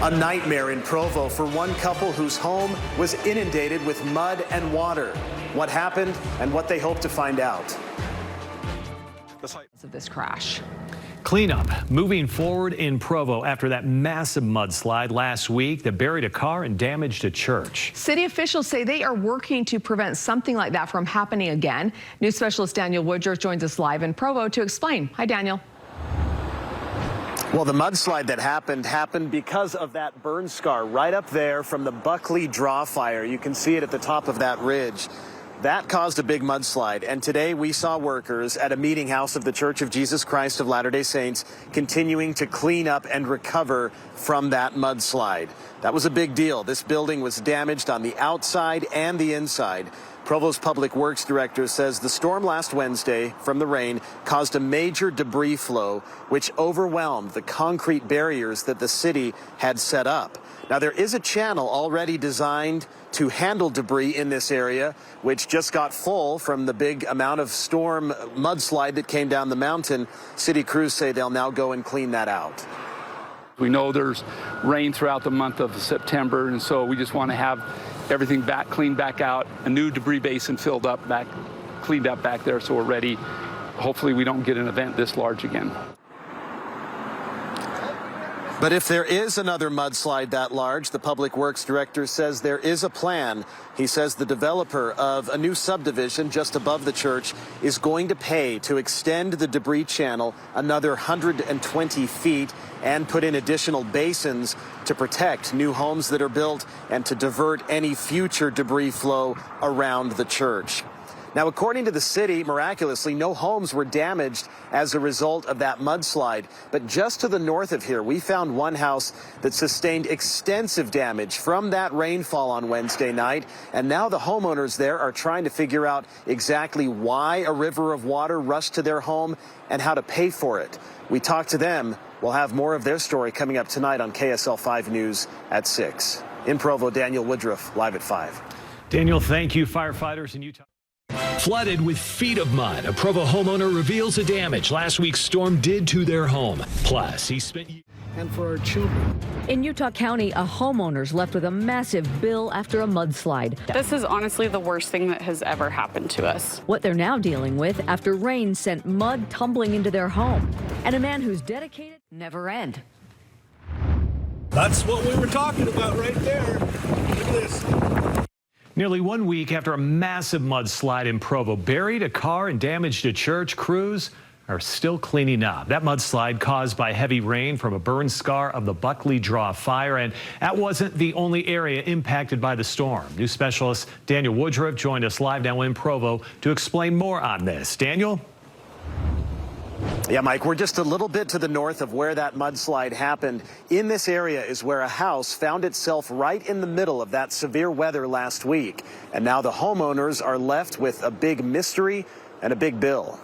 A nightmare in Provo for one couple whose home was inundated with mud and water. What happened and what they hope to find out. Of this crash. Cleanup moving forward in Provo after that massive mudslide last week that buried a car and damaged a church. City officials say they are working to prevent something like that from happening again. News specialist Daniel Woodruff joins us live in Provo to explain. Hi, Daniel. Well, the mudslide that happened because of that burn scar right up there from the Buckley Draw fire. You can see it at the top of that ridge. That caused a big mudslide, and today we saw workers at a meeting house of the Church of Jesus Christ of Latter-day Saints continuing to clean up and recover from that mudslide. That was a big deal. This building was damaged on the outside and the inside. Provo's Public Works Director says the storm last Wednesday from the rain caused a major debris flow, which overwhelmed the concrete barriers that the city had set up. Now, there is a channel already designed to handle debris in this area, which just got full from the big amount of storm mudslide that came down the mountain. City crews say they'll now go and clean that out. We know there's rain throughout the month of September, and so we just want to have everything cleaned back out, a new debris basin cleaned up back there so we're ready. Hopefully we don't get an event this large again. But if there is another mudslide that large, the Public Works Director says there is a plan. He says the developer of a new subdivision just above the church is going to pay to extend the debris channel another 120 feet and put in additional basins to protect new homes that are built and to divert any future debris flow around the church. Now, according to the city, miraculously, no homes were damaged as a result of that mudslide. But just to the north of here, we found one house that sustained extensive damage from that rainfall on Wednesday night. And now the homeowners there are trying to figure out exactly why a river of water rushed to their home and how to pay for it. We talked to them. We'll have more of their story coming up tonight on KSL-5 News at 6. In Provo, Daniel Woodruff, live at 5. Daniel, thank you. Firefighters in Utah. Flooded with feet of mud, a Provo homeowner reveals the damage last week's storm did to their home. Plus, he spent... And for our children. In Utah County, a homeowner's left with a massive bill after a mudslide. This is honestly the worst thing that has ever happened to us. What they're now dealing with after rain sent mud tumbling into their home. And a man who's dedicated never end. That's what we were talking about right there. Look at this. Nearly 1 week after a massive mudslide in Provo buried a car and damaged a church, crews are still cleaning up. That mudslide caused by heavy rain from a burn scar of the Buckley Draw fire, and that wasn't the only area impacted by the storm. News specialist Daniel Woodruff joined us live now in Provo to explain more on this. Daniel? Yeah, Mike, we're just a little bit to the north of where that mudslide happened. In this area is where a house found itself right in the middle of that severe weather last week. And now the homeowners are left with a big mystery and a big bill.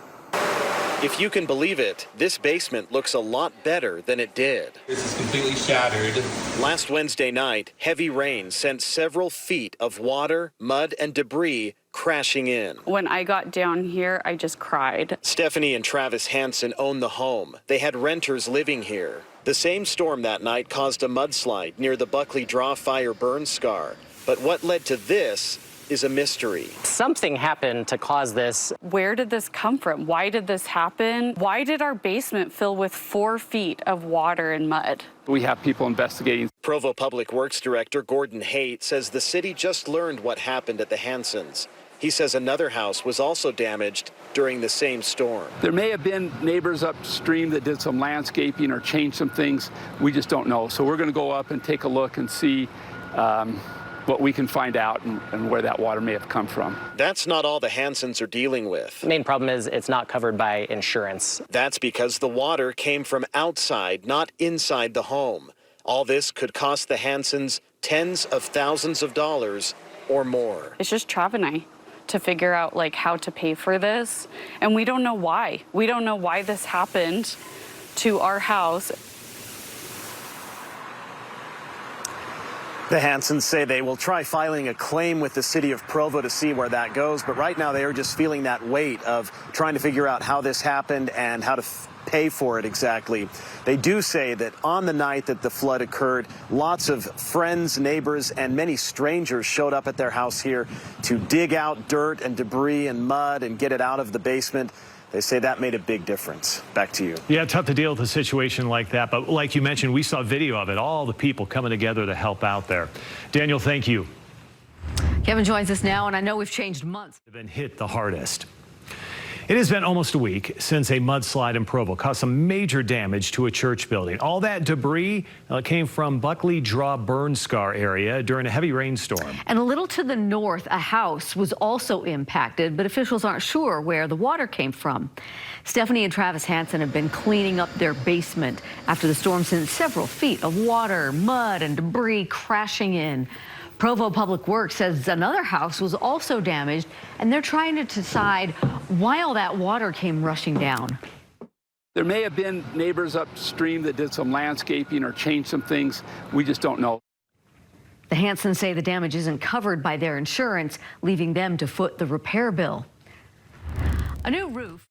If you can believe it, this basement looks a lot better than it did. This is completely shattered. Last Wednesday night, heavy rain sent several feet of water, mud, and debris crashing in. When I got down here, I just cried. Stephanie and Travis Hansen own the home. They had renters living here. The same storm that night caused a mudslide near the Buckley Draw fire burn scar. But what led to this is a mystery. Something happened to cause this. Where did this come from? Why did this happen? Why did our basement fill with 4 feet of water and mud? We have people investigating. Provo Public Works Director Gordon Haight says the city just learned what happened at the Hansens. He says another house was also damaged during the same storm. There may have been neighbors upstream that did some landscaping or changed some things. We just don't know. So we're going to go up and take a look and see what we can find out and where that water may have come from. That's not all the Hansens are dealing with. The main problem is it's not covered by insurance. That's because the water came from outside, not inside the home. All this could cost the Hansens tens of thousands of dollars or more. It's just Trav and I to figure out like how to pay for this. And we don't know why. We don't know why this happened to our house. The Hansens say they will try filing a claim with the city of Provo to see where that goes. But right now they are just feeling that weight of trying to figure out how this happened and how to pay for it exactly. They do say that on the night that the flood occurred, lots of friends, neighbors, and many strangers showed up at their house here to dig out dirt and debris and mud and get it out of the basement. They say that made a big difference. Back to you. Yeah, tough to deal with a situation like that. But like you mentioned, we saw video of it, all the people coming together to help out there. Daniel, thank you. Kevin joins us now, and I know we've changed months. Been hit the hardest. It has been almost a week since a mudslide in Provo caused some major damage to a church building. All that debris came from Buckley Draw burn scar area during a heavy rainstorm. And a little to the north, a house was also impacted, but officials aren't sure where the water came from. Stephanie and Travis Hansen have been cleaning up their basement after the storm sent several feet of water, mud, and debris crashing in. Provo Public Works says another house was also damaged, and they're trying to decide why all that water came rushing down. There may have been neighbors upstream that did some landscaping or changed some things. We just don't know. The Hansons say the damage isn't covered by their insurance, leaving them to foot the repair bill. A new roof.